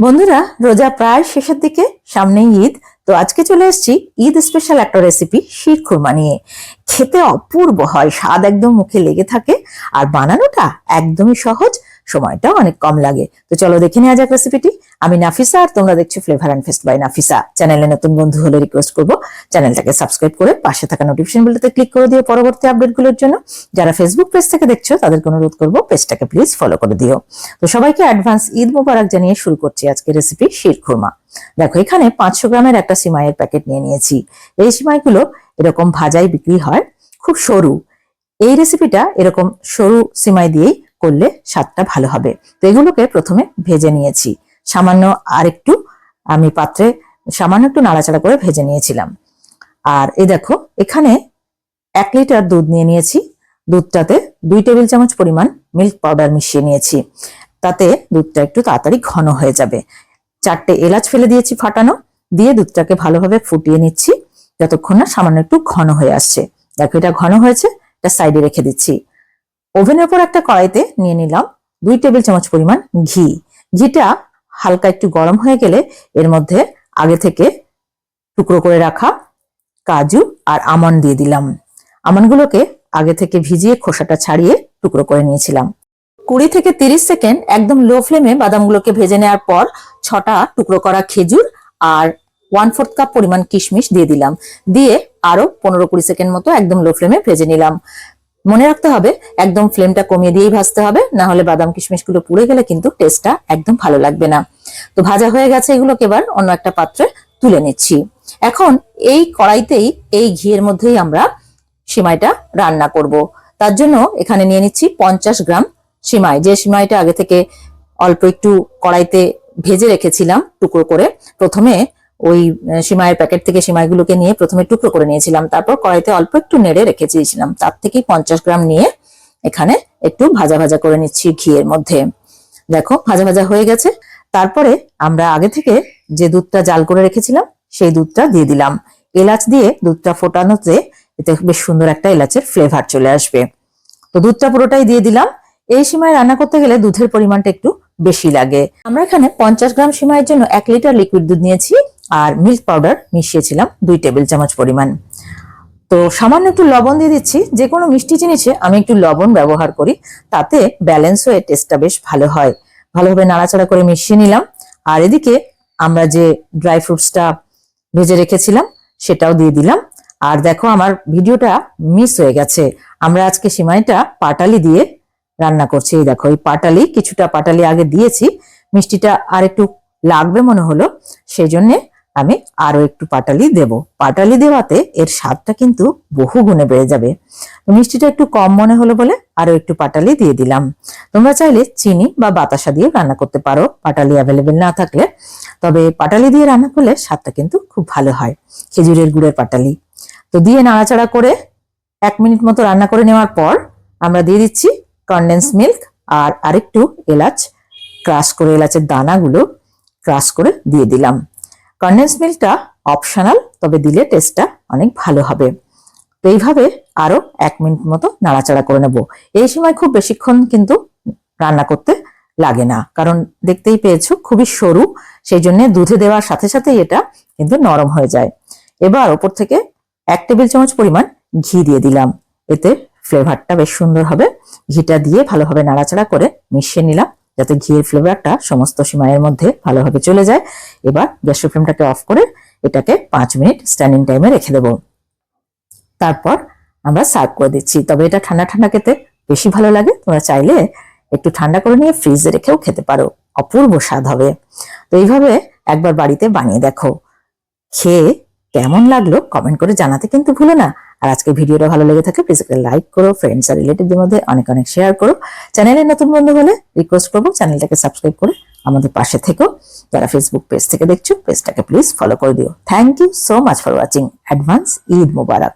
বন্ধুরা, রোজা প্রায় শেষের দিকে, সামনেই ঈদ। তো আজকে চলে এসেছি ঈদ স্পেশাল একটা রেসিপি শিরখুরমা নিয়ে। খেতে অপূর্ব হয়, স্বাদ একদম মুখে লেগে থাকে, আর বানানোটা একদমই সহজ, সময়টাও অনেক কম লাগে। তো চলো দেখে নেওয়া যাক রেসিপিটি। আমি নাফিসা, আর তোমরা দেখছো flavour and fest by Nafisa. চ্যানেলে নতুন বন্ধু হলে রিকোয়েস্ট করবো চ্যানেলটাকে সাবস্ক্রাইব করে পাশে থাকা নোটিফিকেশন বেলটাতে ক্লিক করে দিও পরবর্তী আপডেটগুলোর জন্য। যারা ফেসবুক পেজ থেকে দেখছো তাদেরকে অনুরোধ করবো পেজটাকে প্লিজ ফলো করে দিও। তো সবাইকে অ্যাডভান্স ঈদ মোবারক জানিয়ে শুরু করছি আজকে রেসিপি শিরখুরমা। দেখো, এখানে 500 গ্রামের একটা সিমাইয়ের প্যাকেট নিয়ে নিয়েছি। এই সিমাইগুলো এরকম ভাজাই বিক্রি হয়, খুব সরু। এই রেসিপিটা এরকম সরু সিমাই দিয়েই করলে স্বাদটা ভালো হবে। তো এগুলোকে প্রথমে ভেজে নিয়েছি সামান্য, আর একটু আমি পাত্রে সামান্য একটু নাড়াচাড়া করে ভেজে নিয়েছিলাম। আর এই দেখো, এখানে 1 লিটার দুধ নিয়ে নিয়েছি। দুধটাতে 2 টেবিল চামচ পরিমাণ মিল্ক পাউডার মিশিয়ে নিয়েছি, তাতে দুধটা একটু তাড়াতাড়ি ঘন হয়ে যাবে। 4টে এলাচ ফেলে দিয়েছি ফাটানো, দিয়ে দুধটাকে ভালোভাবে ফুটিয়ে নিচ্ছি যতক্ষণ না সামান্য একটু ঘন হয়ে আসছে। দেখো, এটা ঘন হয়েছে, এটা সাইডে রেখে দিচ্ছি। ওভেনের উপর একটা কড়াইতে নিয়ে নিলাম 2 টেবিল চামচ পরিমাণ ঘি। ঘিটা হালকা একটু গরম হয়ে গেলে এর মধ্যে আগে থেকে টুকরো করে রাখা কাজু আর আমন্ড দিয়ে দিলাম। আমন্ডগুলোকে আগে থেকে ভিজিয়ে খোসাটা ছাড়িয়ে টুকরো করে নিয়েছিলাম। 20 থেকে 30 সেকেন্ড একদম লো ফ্লেমে বাদামগুলোকে ভেজে নেওয়ার পর 6টা টুকরো করা খেজুর আর 1/4 কাপ পরিমাণ কিশমিশ দিয়ে দিলাম। দিয়ে আরো 15-20 সেকেন্ড মতো একদম লো ফ্লেমে ভেজে নিলাম। মনে রাখতে হবে একদম ফ্লেমটা কমিয়ে দিয়েই ভাজতে হবে, না হলে বাদাম কিশমিশ গুলো পুড়ে গেলে কিন্তু টেস্টটা একদম ভালো লাগবে না। তো ভাজা হয়ে গেছে, এগুলোকে এবার অন্য একটা পাত্রে তুলে নিচ্ছি। এখন এই কড়াইতেই, এই ঘিয়ের মধ্যেই আমরা সিমাইটা রান্না করব। তার জন্য এখানে নিয়ে নিচ্ছি 50 গ্রাম সিমাই। যে সিমাইটা আগে থেকে অল্প একটু কড়াইতে ভেজে রেখেছিলাম টুকরো করে। প্রথমে ওই সিমাইয়ের প্যাকেট থেকে সিমাইগুলোকে নিয়ে প্রথমে টুকরো করে নিয়েছিলাম, তারপর কড়াইতে অল্প একটু নেড়ে রেখে দিয়েছিলাম। তার থেকে 50 গ্রাম নিয়ে এখানে একটু ভাজা ভাজা করে নিচ্ছি ঘিয়ের মধ্যে। দেখো, ভাজা ভাজা হয়ে গেছে। তারপরে আমরা আগে থেকে যে দুধটা জাল করে রেখেছিলাম সেই দুধটা দিয়ে দিলাম। এলাচ দিয়ে দুধটা ফোটানোতে এতে বেশ সুন্দর একটা এলাচের ফ্লেভার চলে আসবে। তো দুধটা পুরোটাই দিয়ে দিলাম। এই সিমাই রান্না করতে গেলে দুধের পরিমাণটা একটু বেশি লাগে। আমরা এখানে 50 গ্রাম সিমাইয়ের জন্য 1 লিটার লিকুইড দুধ নিয়েছি, আর মিল্ক পাউডার মিশিয়েছিলাম 2 টেবিল চামচ পরিমাণ। তো সামান্য একটু লবণ দিয়ে দিচ্ছি। যে কোনো মিষ্টি জিনিসে আমি একটু লবণ ব্যবহার করি, তাতে ব্যালেন্স হয়ে টেস্টটা বেশ ভালো হয়। ভালোভাবে নাড়াচাড়া করে মিশিয়ে নিলাম। আর এদিকে আমরা যে ড্রাই ফ্রুটসটা ভেজে রেখেছিলাম সেটাও দিয়ে দিলাম। আর দেখো, আমার ভিডিওটা মিস হয়ে গেছে। আমরা আজকে সিমাইটা পাটালি দিয়ে রান্না করছি। এই দেখো, এই পাটালি, কিছুটা পাটালি আগে দিয়েছি। মিষ্টিটা আর একটু লাগবে মনে হলো, সেই জন্য আমি আরো একটু পাটালি দেব। পাটালি দেওয়াতে এর স্বাদটা কিন্তু বহু গুণে বেড়ে যাবে। মিষ্টিটা একটু কম মনে হলো বলে আরো একটু পাটালি দিয়ে দিলাম। তোমরা চাইলে চিনি বা বাতাসা দিয়ে রান্না করতে পারো, পাটালি অ্যাভেলেবেল না থাকলে। তবে পাটালি দিয়ে রান্না করলে স্বাদটা কিন্তু খুব ভালো হয়, খেজুরের গুড়ের পাটালি। তো দিয়ে নাড়াচাড়া করে 1 মিনিট মতো রান্না করে নেওয়ার পর আমরা দিয়ে দিচ্ছি কনডেন্স মিল্ক আর আরেকটু এলাচ ক্রাশ করে, এলাচের দানাগুলো ক্রাশ করে দিয়ে দিলাম। কনডেন্স মিল্কটা অপশনাল, তবে দিলে টেস্টটা অনেক ভালো হবে। তো এইভাবে আরো 1 মিনিট মতো নাড়াচাড়া করে নেব। এই সময় খুব বেশিক্ষণ কিন্তু রান্না করতে লাগে না, কারণ দেখতেই পেয়েছো খুবই সরু, সেই জন্য দুধে দেওয়ার সাথে সাথেই এটা কিন্তু নরম হয়ে যায়। এবার ওপর থেকে 1 টেবিল চামচ পরিমাণ ঘি দিয়ে দিলাম, এতে ফ্লেভারটা বেশ সুন্দর হবে। ঘিটা দিয়ে ভালোভাবে নাড়াচাড়া করে মিশিয়ে নিলাম, যাতে ঘিয়ের ফ্লেভারটা সমস্ত সিমাইয়ের মধ্যে ভালোভাবে চলে যায়। এবার গ্যাসের ফ্লেমটাকে অফ করে এটাকে 5 মিনিট স্ট্যান্ডিং টাইমে রেখে দেবো। তারপর আমরা সার্ভ করে দিচ্ছি। তবে এটা ঠান্ডা ঠান্ডা খেতে বেশি ভালো লাগে। তোমরা চাইলে একটু ঠান্ডা করে নিয়ে ফ্রিজে রেখেও খেতে পারো, অপূর্ব স্বাদ হবে। তো এইভাবে একবার বাড়িতে বানিয়ে দেখো, খেয়ে কেমন লাগলো কমেন্ট করে জানাতে কিন্তু ভুলো না। আর আজকে ভিডিওটা ভালো লেগে থাকে প্লিজ লাইক করো, ফ্রেন্ডস আর রিলেটিভদের মধ্যে অনেক অনেক শেয়ার করো। চ্যানেলের নতুন বন্ধু হলে রিকোয়েস্ট করবো চ্যানেলটাকে সাবস্ক্রাইব করে আমাদের পাশে থেকো। যারা ফেসবুক পেজ থেকে দেখছো পেজটাকে প্লিজ ফলো করে দিও। Thank you so much for watching. Advance Eid Mobarak.